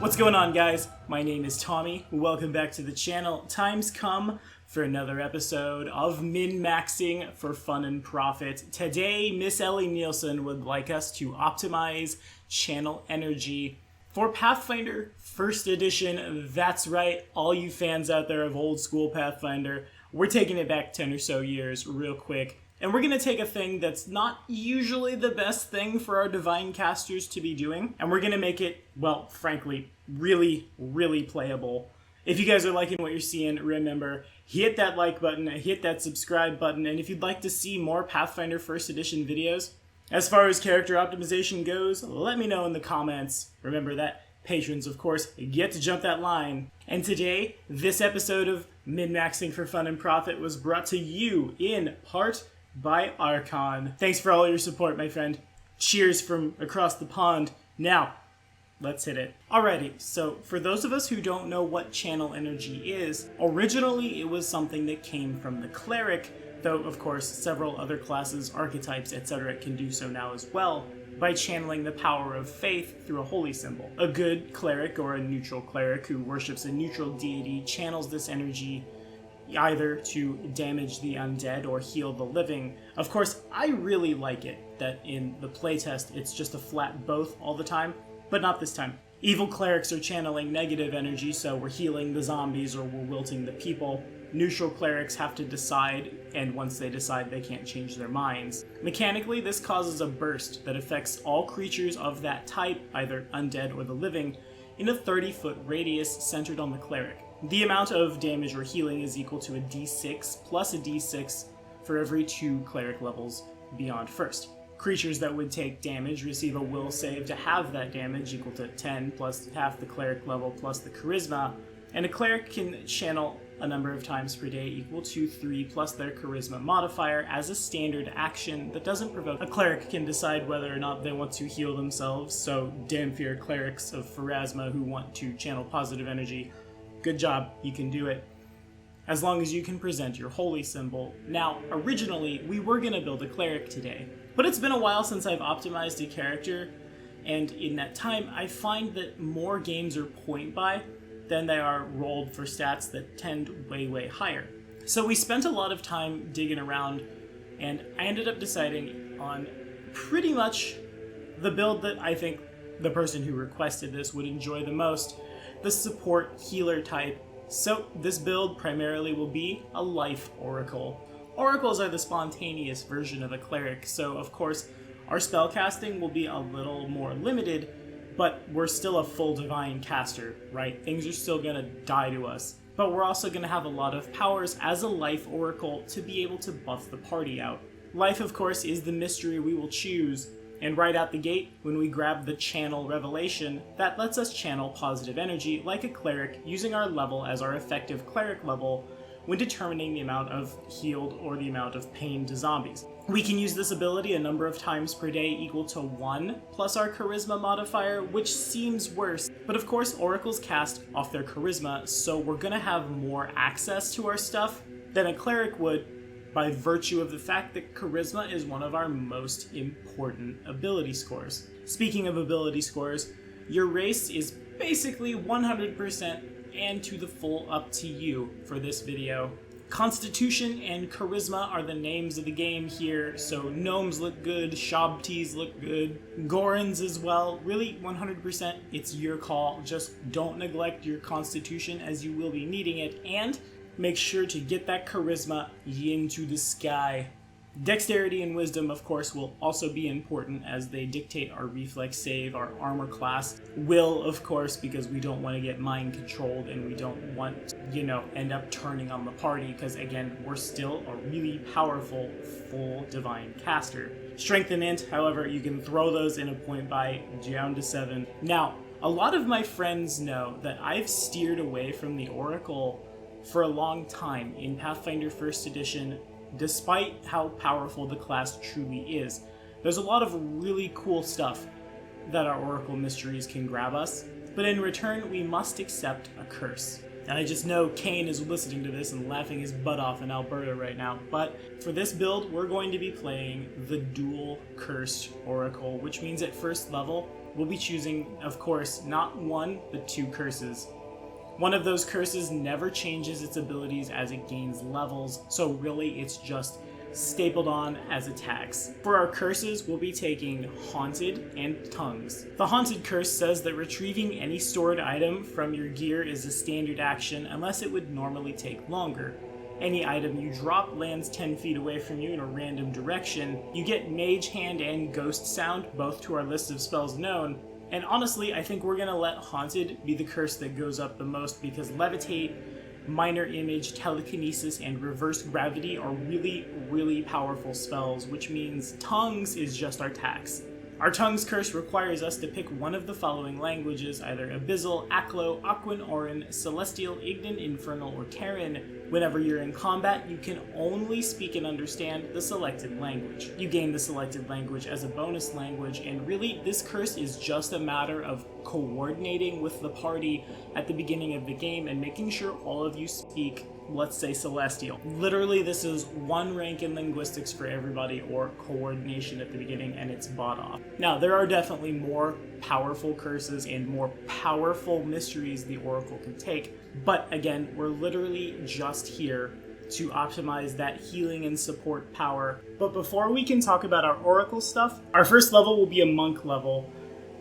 What's going on, guys? My name is Tommy. Welcome back to the channel. Time's come for another episode of min-maxing for fun and profit. Today, Miss Ellie Nielsen would like us to optimize channel energy for Pathfinder 1st Edition. That's right, all you fans out there of old school Pathfinder, we're taking it back 10 or so years real quick. And we're going to take a thing that's not usually the best thing for our divine casters to be doing, and we're going to make it, well, frankly, really, really playable. If you guys are liking what you're seeing, remember, hit that like button, hit that subscribe button, and if you'd like to see more Pathfinder 1st Edition videos, as far as character optimization goes, let me know in the comments. Remember that patrons, of course, get to jump that line. And today, this episode of Min-Maxing for Fun and Profit was brought to you in part by Archon. Thanks for all your support, my friend. Cheers from across the pond. Now, let's hit it. Alrighty, so for those of us who don't know what channel energy is, originally it was something that came from the cleric, though of course several other classes, archetypes, etc. can do so now as well, by channeling the power of faith through a holy symbol. A good cleric or a neutral cleric who worships a neutral deity channels this energy either to damage the undead or heal the living. Of course, I really like it that in the playtest it's just a flat both all the time, but not this time. Evil clerics are channeling negative energy, so we're healing the zombies or we're wilting the people. Neutral clerics have to decide, and once they decide, they can't change their minds. Mechanically, this causes a burst that affects all creatures of that type, either undead or the living, in a 30-foot radius centered on the cleric. The amount of damage or healing is equal to a d6 plus a d6 for every 2 cleric levels beyond first. Creatures that would take damage receive a will save to have that damage equal to 10 plus half the cleric level plus the charisma, and a cleric can channel a number of times per day equal to 3 plus their charisma modifier as a standard action that doesn't provoke. A cleric can decide whether or not they want to heal themselves, so damn fear clerics of Pharasma who want to channel positive energy. Good job, you can do it. As long as you can present your holy symbol. Now, originally, we were going to build a cleric today, but it's been a while since I've optimized a character, and in that time, I find that more games are point buy than they are rolled for stats that tend way, way higher. So we spent a lot of time digging around, and I ended up deciding on pretty much the build that I think the person who requested this would enjoy the most, the support healer type. So this build primarily will be a life oracle. Oracles are the spontaneous version of a cleric, so of course our spellcasting will be a little more limited, but we're still a full divine caster, right? Things are still gonna die to us. But we're also gonna have a lot of powers as a life oracle to be able to buff the party out. Life, of course, is the mystery we will choose, and right out the gate, when we grab the channel revelation, that lets us channel positive energy like a cleric using our level as our effective cleric level when determining the amount of healed or the amount of pain to zombies. We can use this ability a number of times per day equal to 1 plus our charisma modifier, which seems worse. But of course, oracles cast off their charisma, so we're gonna have more access to our stuff than a cleric would, by virtue of the fact that charisma is one of our most important ability scores. Speaking of ability scores, your race is basically 100% and to the full up to you for this video. Constitution and charisma are the names of the game here, so gnomes look good, Shabtis look good, Gorons as well. Really, 100%, it's your call. Just don't neglect your constitution as you will be needing it, and make sure to get that charisma into the sky. Dexterity and wisdom, of course, will also be important as they dictate our reflex save, our armor class. Will, of course, because we don't want to get mind controlled and we don't want to, end up turning on the party, because again, we're still a really powerful, full divine caster. Strength and int, however, you can throw those in a point by down to 7. Now, a lot of my friends know that I've steered away from the Oracle for a long time in Pathfinder 1st Edition, despite how powerful the class truly is. There's a lot of really cool stuff that our Oracle mysteries can grab us, but in return we must accept a curse. And I just know Kane is listening to this and laughing his butt off in Alberta right now. But for this build, we're going to be playing the Dual Cursed Oracle, which means at first level, we'll be choosing, of course, not one, but 2 curses. One of those curses never changes its abilities as it gains levels, so really it's just stapled on as attacks. For our curses, we'll be taking Haunted and Tongues. The Haunted curse says that retrieving any stored item from your gear is a standard action unless it would normally take longer. Any item you drop lands 10 feet away from you in a random direction. You get Mage Hand and Ghost Sound, both to our list of spells known. And honestly, I think we're gonna let Haunted be the curse that goes up the most because Levitate, Minor Image, Telekinesis, and Reverse Gravity are really powerful spells, which means Tongues is just our tax. Our Tongues curse requires us to pick one of the following languages, either Abyssal, Aklo, Aquan, Orin, Celestial, Ignan, Infernal, or Terran. Whenever you're in combat, you can only speak and understand the selected language. You gain the selected language as a bonus language, and really, this curse is just a matter of coordinating with the party at the beginning of the game and making sure all of you speak, let's say, Celestial. Literally, this is 1 rank in linguistics for everybody, or coordination at the beginning, and it's bought off. Now, there are definitely more powerful curses and more powerful mysteries the Oracle can take, but again, we're literally just here to optimize that healing and support power. But before we can talk about our Oracle stuff, our first level will be a Monk level.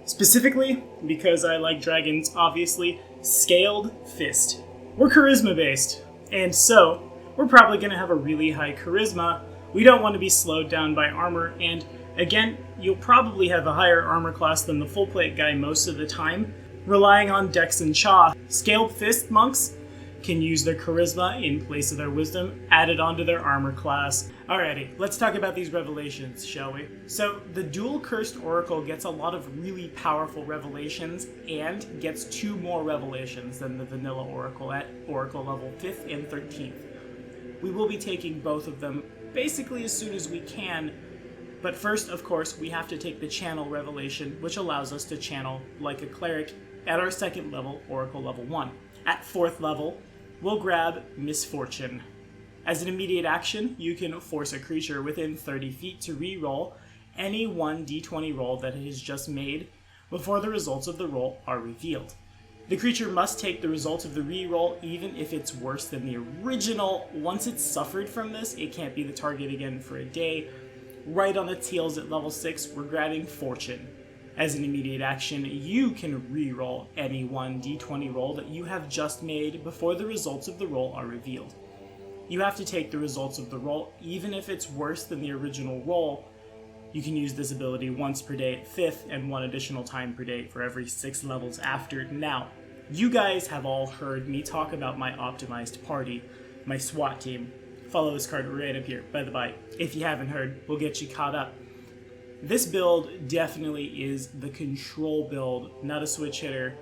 Specifically, because I like dragons, obviously, Scaled Fist. We're charisma based, and so we're probably going to have a really high charisma. We don't want to be slowed down by armor, and again, you'll probably have a higher armor class than the full plate guy most of the time, relying on Dex and Chaw. Scaled Fist monks can use their charisma in place of their wisdom added onto their armor class. Alrighty, let's talk about these revelations, shall we? So, the Dual Cursed Oracle gets a lot of really powerful revelations and gets 2 more revelations than the vanilla Oracle at Oracle level 5th and 13th. We will be taking both of them basically as soon as we can, but first, of course, we have to take the Channel Revelation, which allows us to channel like a cleric at our 2nd level, Oracle level 1. At 4th level, we'll grab Misfortune. As an immediate action, you can force a creature within 30 feet to re-roll any 1d20 roll that it has just made before the results of the roll are revealed. The creature must take the result of the re-roll even if it's worse than the original. Once it's suffered from this, it can't be the target again for a day. Right on its heels at level 6, we're grabbing Fortune. As an immediate action, you can re-roll any 1d20 roll that you have just made before the results of the roll are revealed. You have to take the results of the roll even if it's worse than the original roll. You can use this ability once per day at 5th and 1 additional time per day for every 6 levels after. Now, you guys have all heard me talk about my optimized party, my SWAT team. Follow this card right up here, by the by. If you haven't heard, we'll get you caught up. This build definitely is the control build, not a switch hitter,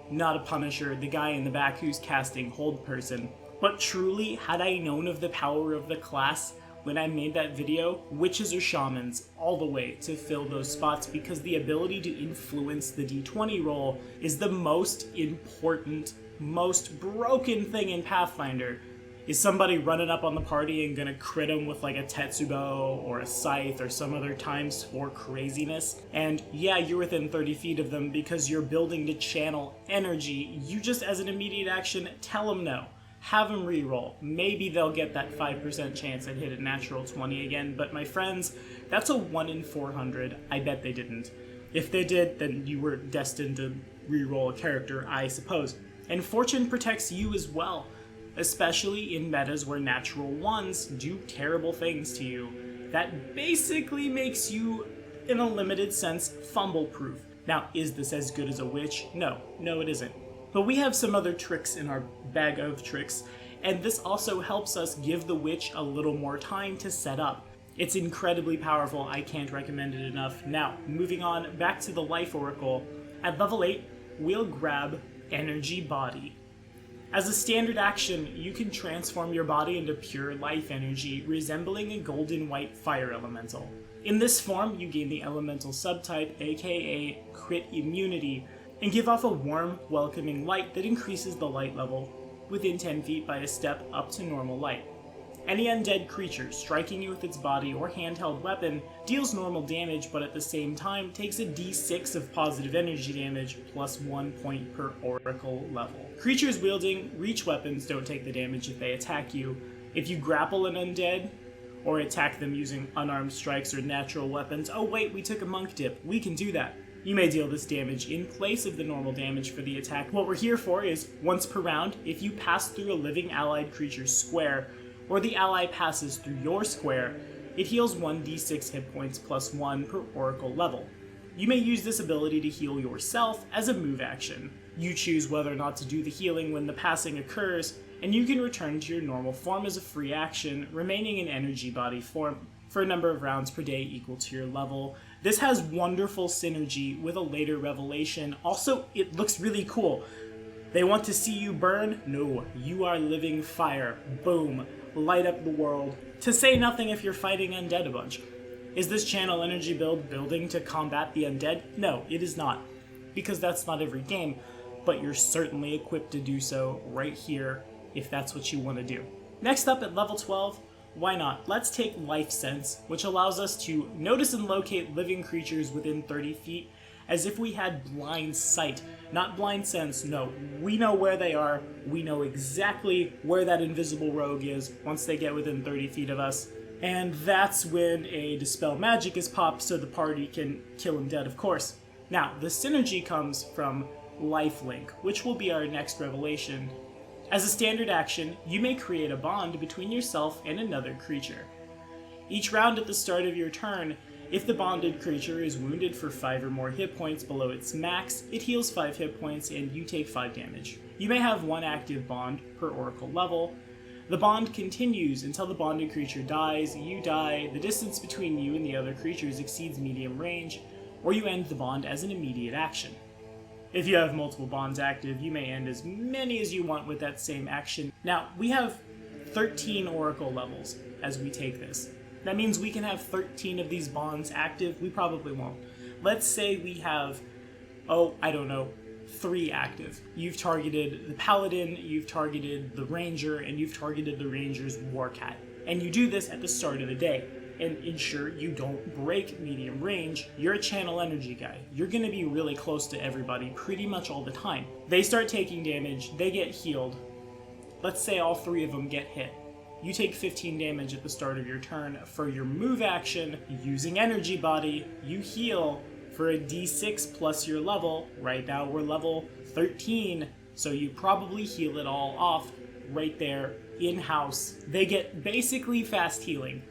not a punisher, the guy in the back who's casting hold person. But truly, had I known of the power of the class when I made that video, witches or shamans all the way to fill those spots, because the ability to influence the d20 roll is the most important, most broken thing in Pathfinder. Is somebody running up on the party and gonna crit them with like a Tetsubo or a Scythe or some other times 4 craziness? And yeah, you're within 30 feet of them because you're building to channel energy. You just, as an immediate action, tell them no. Have them reroll. Maybe they'll get that 5% chance and hit a natural 20 again, but my friends, that's a 1 in 400. I bet they didn't. If they did, then you were destined to reroll a character, I suppose. And Fortune protects you as well, especially in metas where natural 1s do terrible things to you. That basically makes you, in a limited sense, fumble-proof. Now, is this as good as a witch? No, it isn't. But we have some other tricks in our bag of tricks, and this also helps us give the witch a little more time to set up. It's incredibly powerful, I can't recommend it enough. Now, moving on back to the Life Oracle. At level 8, we'll grab Energy Body. As a standard action, you can transform your body into pure life energy, resembling a golden white fire elemental. In this form, you gain the elemental subtype, aka crit immunity, and give off a warm, welcoming light that increases the light level within 10 feet by a step up to normal light. Any undead creature striking you with its body or handheld weapon deals normal damage, but at the same time takes a d6 of positive energy damage plus 1 point per oracle level. Creatures wielding reach weapons don't take the damage if they attack you. If you grapple an undead, or attack them using unarmed strikes or natural weapons, oh wait, we took a monk dip, we can do that. You may deal this damage in place of the normal damage for the attack. What we're here for is, once per round, if you pass through a living allied creature's square, or the ally passes through your square, it heals 1d6 hit points plus 1 per oracle level. You may use this ability to heal yourself as a move action. You choose whether or not to do the healing when the passing occurs, and you can return to your normal form as a free action, remaining in energy body form for a number of rounds per day equal to your level. This has wonderful synergy with a later revelation. Also, it looks really cool. They want to see you burn? No, you are living fire. Boom. Light up the world. To say nothing if you're fighting undead a bunch. Is this channel energy build building to combat the undead? No, it is not. Because that's not every game, but you're certainly equipped to do so right here if that's what you want to do. Next up at level 12, why not? Let's take Life Sense, which allows us to notice and locate living creatures within 30 feet as if we had blind sight. Not blind sense, no. We know where they are. We know exactly where that invisible rogue is once they get within 30 feet of us. And that's when a Dispel Magic is popped so the party can kill him dead, of course. Now, the synergy comes from Lifelink, which will be our next revelation. As a standard action, you may create a bond between yourself and another creature. Each round at the start of your turn, if the bonded creature is wounded for 5 or more hit points below its max, it heals 5 hit points and you take 5 damage. You may have 1 active bond per oracle level. The bond continues until the bonded creature dies, you die, the distance between you and the other creatures exceeds medium range, or you end the bond as an immediate action. If you have multiple bonds active, you may end as many as you want with that same action. Now, we have 13 oracle levels as we take this. That means we can have 13 of these bonds active. We probably won't. Let's say we have, 3 active. You've targeted the Paladin, you've targeted the Ranger, and you've targeted the Ranger's Warcat. And you do this at the start of the day. And ensure you don't break medium range. You're a channel energy guy. You're going to be really close to everybody pretty much all the time. They start taking damage, they get healed. Let's say all 3 of them get hit. You take 15 damage at the start of your turn. For your move action, using energy body, you heal for a d6 plus your level. Right now we're level 13, so you probably heal it all off right there in-house. They get basically fast healing.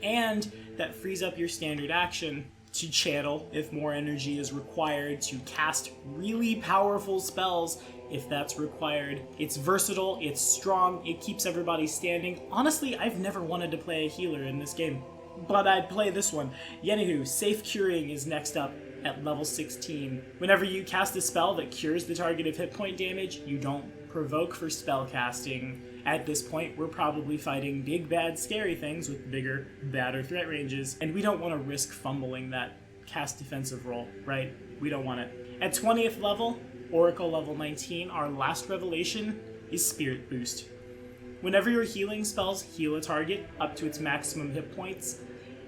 And that frees up your standard action to channel if more energy is required, to cast really powerful spells if that's required. It's versatile, it's strong, it keeps everybody standing. Honestly, I've never wanted to play a healer in this game, but I'd play this one. Anywho, Safe Curing is next up at level 16. Whenever you cast a spell that cures the target of hit point damage, you don't provoke for spell casting. At this point, we're probably fighting big, bad, scary things with bigger, badder threat ranges, and we don't want to risk fumbling that cast defensive roll, right? We don't want it. At 20th level, Oracle level 19, our last revelation is Spirit Boost. Whenever your healing spells heal a target up to its maximum hit points,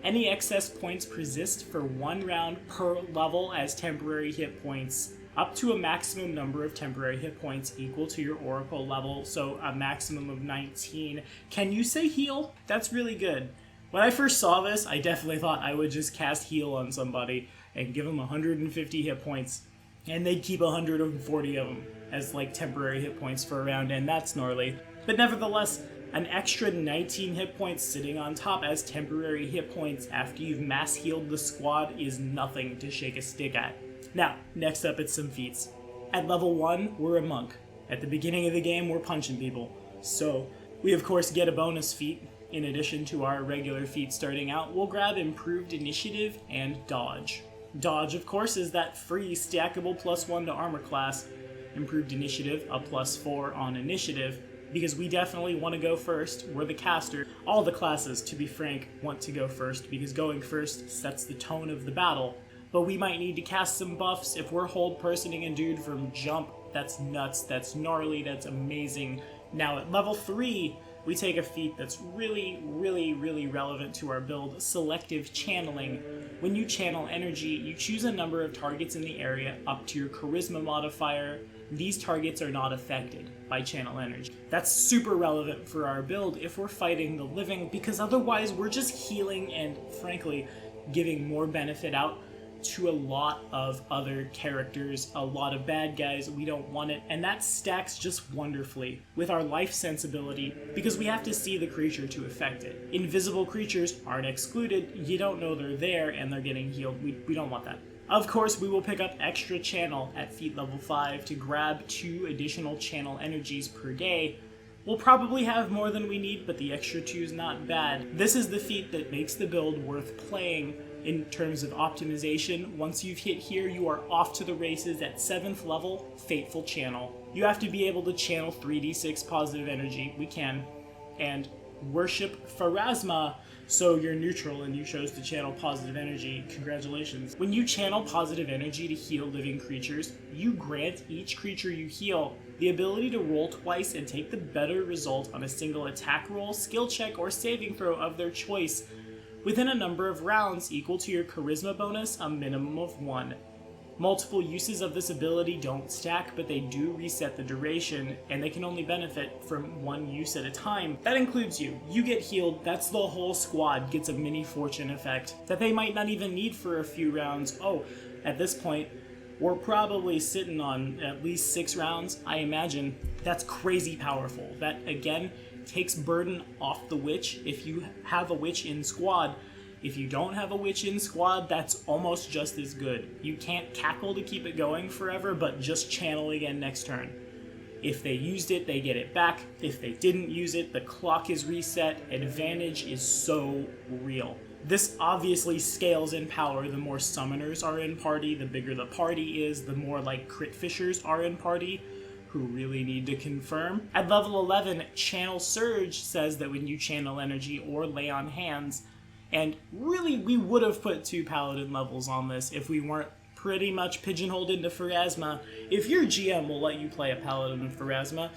any excess points persist for 1 round per level as temporary hit points, up to a maximum number of temporary hit points equal to your Oracle level, so a maximum of 19. Can you say heal? That's really good. When I first saw this, I definitely thought I would just cast heal on somebody and give them 150 hit points, and they'd keep 140 of them as like temporary hit points for a round, and that's gnarly. But nevertheless, an extra 19 hit points sitting on top as temporary hit points after you've mass healed the squad is nothing to shake a stick at. Now, next up it's some feats. At level 1, we're a monk. At the beginning of the game, we're punching people. So, we of course get a bonus feat. In addition to our regular feat starting out, we'll grab Improved Initiative and Dodge. Dodge, of course, is that free stackable +1 to armor class. Improved Initiative, a +4 on initiative, because we definitely want to go first. We're the caster. All the classes, to be frank, want to go first, because going first sets the tone of the battle. But we might need to cast some buffs if we're hold personing a dude from jump. That's nuts, that's gnarly, that's amazing. Now at level 3, we take a feat that's really relevant to our build, Selective Channeling. When you channel energy, you choose a number of targets in the area up to your Charisma modifier. These targets are not affected by channel energy. That's super relevant for our build if we're fighting the living, because otherwise we're just healing and, frankly, giving more benefit out to a lot of other characters, a lot of bad guys. We don't want it, and that stacks just wonderfully with our life sensibility, because we have to see the creature to affect it. Invisible creatures aren't excluded, you don't know they're there and they're getting healed. We don't want that. Of course, we will pick up extra channel at feat level 5 to grab 2 additional channel energies per day. We'll probably have more than we need, but the extra 2 is not bad. This is the feat that makes the build worth playing in terms of optimization. Once you've hit here, you are off to the races at 7th level, Fateful Channel. You have to be able to channel 3d6 positive energy. We can. And worship Pharasma, so you're neutral and you chose to channel positive energy. Congratulations. When you channel positive energy to heal living creatures, you grant each creature you heal the ability to roll twice and take the better result on a single attack roll, skill check, or saving throw of their choice within a number of rounds equal to your charisma bonus, a minimum of 1. Multiple uses of this ability don't stack, but they do reset the duration, and they can only benefit from 1 use at a time. That includes you. You get healed, that's the whole squad gets a mini fortune effect that they might not even need for a few rounds. Oh, at this point, we're probably sitting on at least 6 rounds, I imagine. That's crazy powerful. That, again, takes burden off the witch if you have a witch in squad. If you don't have a witch in squad, that's almost just as good. You can't cackle to keep it going forever, but just channel again next turn. If they used it, they get it back. If they didn't use it, the clock is reset. Advantage is so real. This obviously scales in power the more summoners are in party, the bigger the party is, the more like crit fishers are in party, who really need to confirm. At level 11, Channel Surge says that when you channel energy or lay on hands, and really we would have put 2 paladin levels on this if we weren't pretty much pigeonholed into Pharasma. If your GM will let you play a paladin of Pharasma,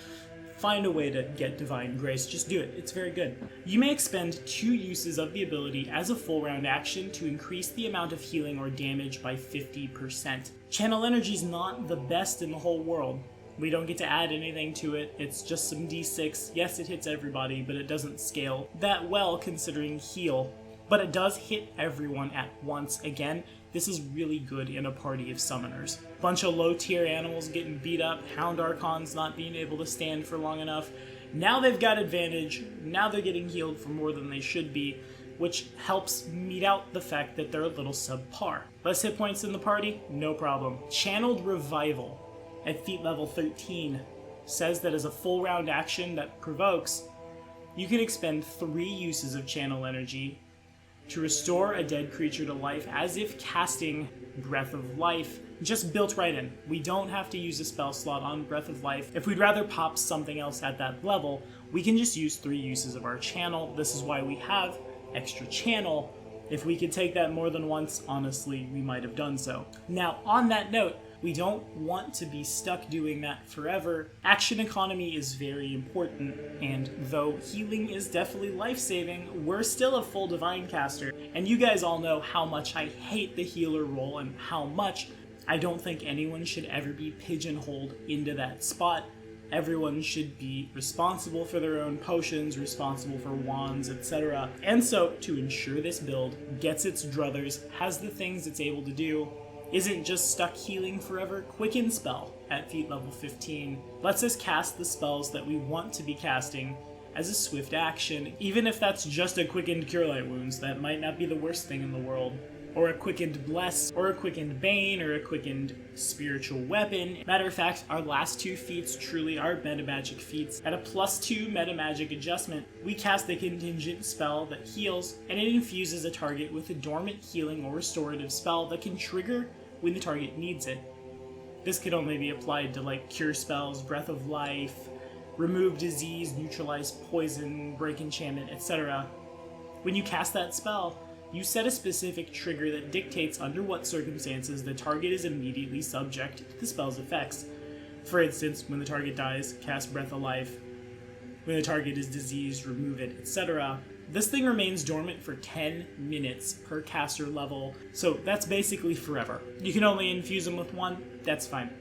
find a way to get Divine Grace, just do it, it's very good. You may expend 2 uses of the ability as a full round action to increase the amount of healing or damage by 50%. Channel Energy's not the best in the whole world. We don't get to add anything to it, it's just some d6. Yes, it hits everybody, but it doesn't scale that well considering heal. But it does hit everyone at once. Again, this is really good in a party of summoners. Bunch of low tier animals getting beat up, Hound Archons not being able to stand for long enough. Now they've got advantage, now they're getting healed for more than they should be, which helps meet out the fact that they're a little subpar. Less hit points in the party? No problem. Channeled Revival at feat level 13 says that as a full round action that provokes, you can expend 3 uses of channel energy to restore a dead creature to life as if casting Breath of Life, just built right in. We don't have to use a spell slot on Breath of Life. If we'd rather pop something else at that level, we can just use 3 uses of our channel. This is why we have extra channel. If we could take that more than once, honestly, we might have done so. Now, on that note, we don't want to be stuck doing that forever. Action economy is very important, and though healing is definitely life-saving, we're still a full divine caster, and you guys all know how much I hate the healer role and how much I don't think anyone should ever be pigeonholed into that spot. Everyone should be responsible for their own potions, responsible for wands, etc. And so, to ensure this build gets its druthers, has the things it's able to do, isn't just stuck healing forever, Quicken Spell at feat level 15 lets us cast the spells that we want to be casting as a swift action, even if that's just a quickened Cure Light Wounds. That might not be the worst thing in the world. Or a quickened Bless, or a quickened Bane, or a quickened Spiritual Weapon. Matter of fact, our last 2 feats truly are metamagic feats. At a +2 metamagic adjustment, we cast the contingent spell that heals, and it infuses a target with a dormant healing or restorative spell that can trigger when the target needs it. This could only be applied to like cure spells, Breath of Life, remove disease, neutralize poison, break enchantment, etc. When you cast that spell, you set a specific trigger that dictates under what circumstances the target is immediately subject to the spell's effects. For instance, when the target dies, cast Breath of Life. when the target is diseased, remove it, etc. This thing remains dormant for 10 minutes per caster level, so that's basically forever. You can only infuse them with one, that's fine.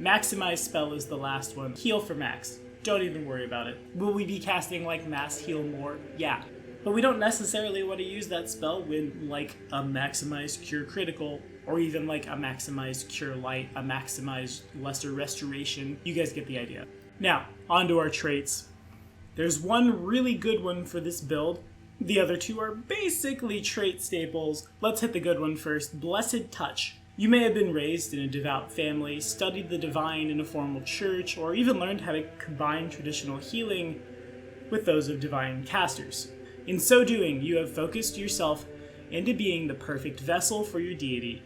Maximize spell is the last one. Heal for max. Don't even worry about it. Will we be casting like mass heal more? Yeah. But we don't necessarily want to use that spell when like a maximized cure critical, or even like a maximized cure light, a maximized lesser restoration. You guys get the idea. Now, onto our traits. There's one really good one for this build. The other two are basically trait staples. Let's hit the good one first. Blessed Touch. You may have been raised in a devout family, studied the divine in a formal church, or even learned how to combine traditional healing with those of divine casters. In so doing, you have focused yourself into being the perfect vessel for your deity.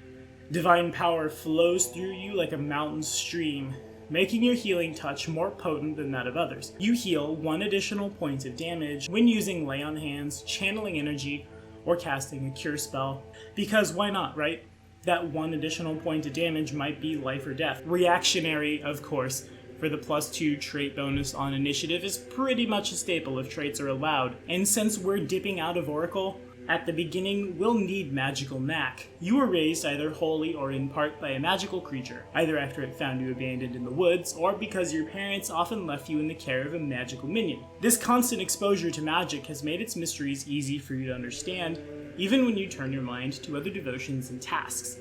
Divine power flows through you like a mountain stream, making your healing touch more potent than that of others. You heal 1 additional point of damage when using Lay on Hands, channeling energy, or casting a cure spell. Because why not, right? That 1 additional point of damage might be life or death. Reactionary, of course, for the +2 trait bonus on initiative is pretty much a staple if traits are allowed. And since we're dipping out of Oracle, at the beginning, we'll need Magical Knack. You were raised either wholly or in part by a magical creature, either after it found you abandoned in the woods, or because your parents often left you in the care of a magical minion. This constant exposure to magic has made its mysteries easy for you to understand, even when you turn your mind to other devotions and tasks.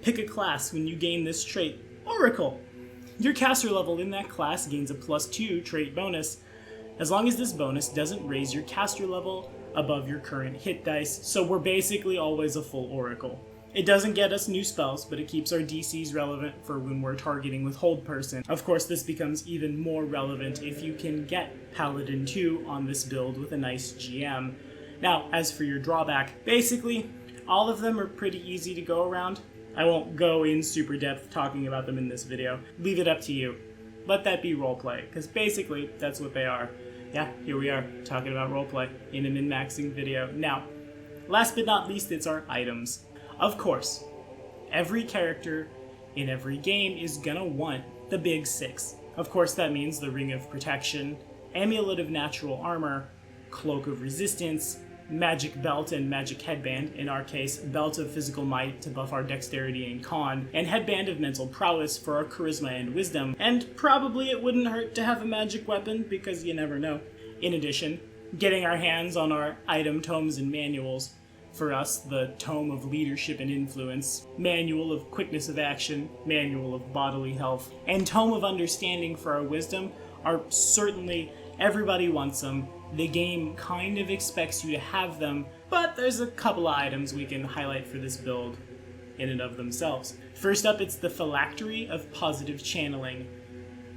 Pick a class when you gain this trait, Oracle. Your caster level in that class gains a +2 trait bonus, as long as this bonus doesn't raise your caster level above your current hit dice, so we're basically always a full Oracle. It doesn't get us new spells, but it keeps our DCs relevant for when we're targeting with Hold Person. Of course, this becomes even more relevant if you can get Paladin 2 on this build with a nice GM. Now, as for your drawback, basically, all of them are pretty easy to go around. I won't go in super depth talking about them in this video. Leave it up to you. Let that be roleplay, because basically, that's what they are. Yeah, here we are, talking about roleplay in a min-maxing video. Now, last but not least, it's our items. Of course, every character in every game is gonna want the big 6. Of course, that means the Ring of Protection, Amulet of Natural Armor, Cloak of Resistance, Magic Belt and Magic Headband, in our case, Belt of Physical Might to buff our Dexterity and Con, and Headband of Mental Prowess for our Charisma and Wisdom, and probably it wouldn't hurt to have a magic weapon, because you never know. In addition, getting our hands on our item tomes and manuals. For us, the Tome of Leadership and Influence, Manual of Quickness of Action, Manual of Bodily Health, and Tome of Understanding for our Wisdom are certainly, everybody wants them. The game kind of expects you to have them, but there's a couple of items we can highlight for this build in and of themselves. First up, it's the Phylactery of Positive Channeling,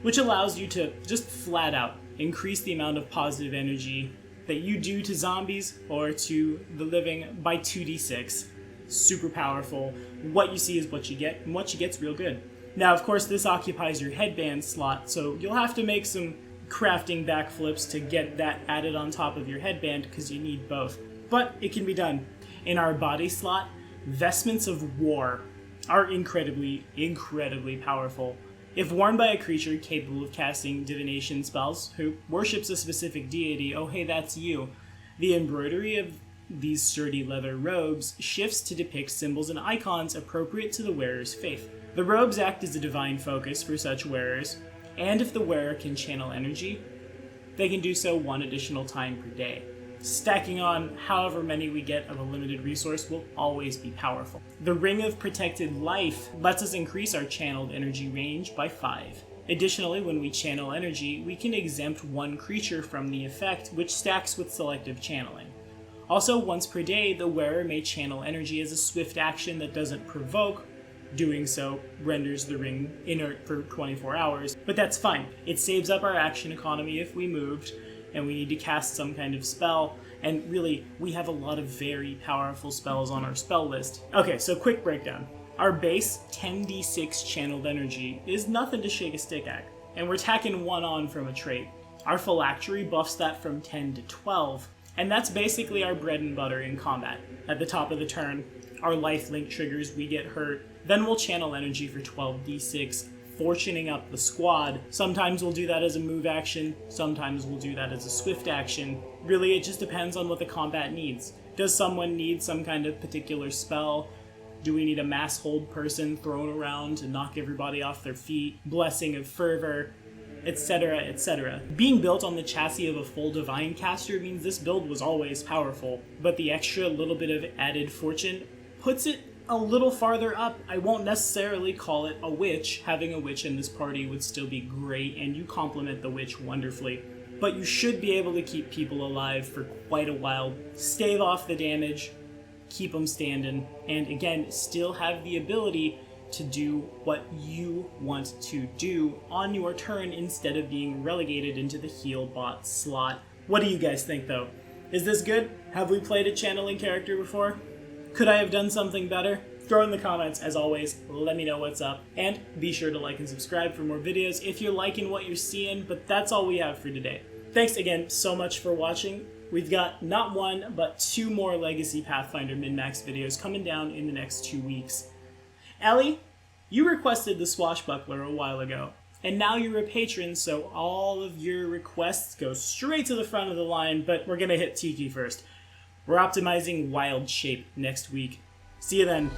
which allows you to just flat out increase the amount of positive energy that you do to zombies or to the living by 2d6. Super powerful. What you see is what you get, and what you get's real good. Now, of course, this occupies your headband slot, so you'll have to make some crafting backflips to get that added on top of your headband, because you need both. But it can be done. In our body slot, Vestments of War are incredibly, incredibly powerful. If worn by a creature capable of casting divination spells, who worships a specific deity, oh hey, that's you, the embroidery of these sturdy leather robes shifts to depict symbols and icons appropriate to the wearer's faith. The robes act as a divine focus for such wearers, and if the wearer can channel energy, they can do so 1 additional time per day. Stacking on however many we get of a limited resource will always be powerful. The Ring of Protected Life lets us increase our channeled energy range by 5. Additionally, when we channel energy, we can exempt 1 creature from the effect, which stacks with selective channeling. Also, once per day, the wearer may channel energy as a swift action that doesn't provoke. Doing so renders the ring inert for 24 hours, but that's fine. It saves up our action economy if we moved, and we need to cast some kind of spell, and really, we have a lot of very powerful spells on our spell list. Okay, so quick breakdown. Our base 10d6 channeled energy is nothing to shake a stick at, and we're tacking 1 on from a trait. Our Phylactery buffs that from 10 to 12, and that's basically our bread and butter in combat. At the top of the turn, our lifelink triggers, we get hurt, then we'll channel energy for 12d6 fortuning up the squad. Sometimes we'll do that as a move action, sometimes we'll do that as a swift action. Really, it just depends on what the combat needs. Does someone need some kind of particular spell? Do we need a mass hold person thrown around to knock everybody off their feet? Blessing of Fervor, etc., etc. Being built on the chassis of a full Divine caster means this build was always powerful, but the extra little bit of added fortune puts it a little farther up. I won't necessarily call it a witch. Having a witch in this party would still be great, and you complement the witch wonderfully. But you should be able to keep people alive for quite a while, stave off the damage, keep them standing, and again, still have the ability to do what you want to do on your turn instead of being relegated into the heal bot slot. What do you guys think though? Is this good? Have we played a channeling character before? Could I have done something better? Throw in the comments, as always, let me know what's up, and be sure to like and subscribe for more videos if you're liking what you're seeing, but that's all we have for today. Thanks again so much for watching. We've got not one, but 2 more Legacy Pathfinder min-max videos coming down in the next 2 weeks. Ellie, you requested the Swashbuckler a while ago, and now you're a patron, so all of your requests go straight to the front of the line, but we're gonna hit Tiki first. We're optimizing Wild Shape next week. See you then.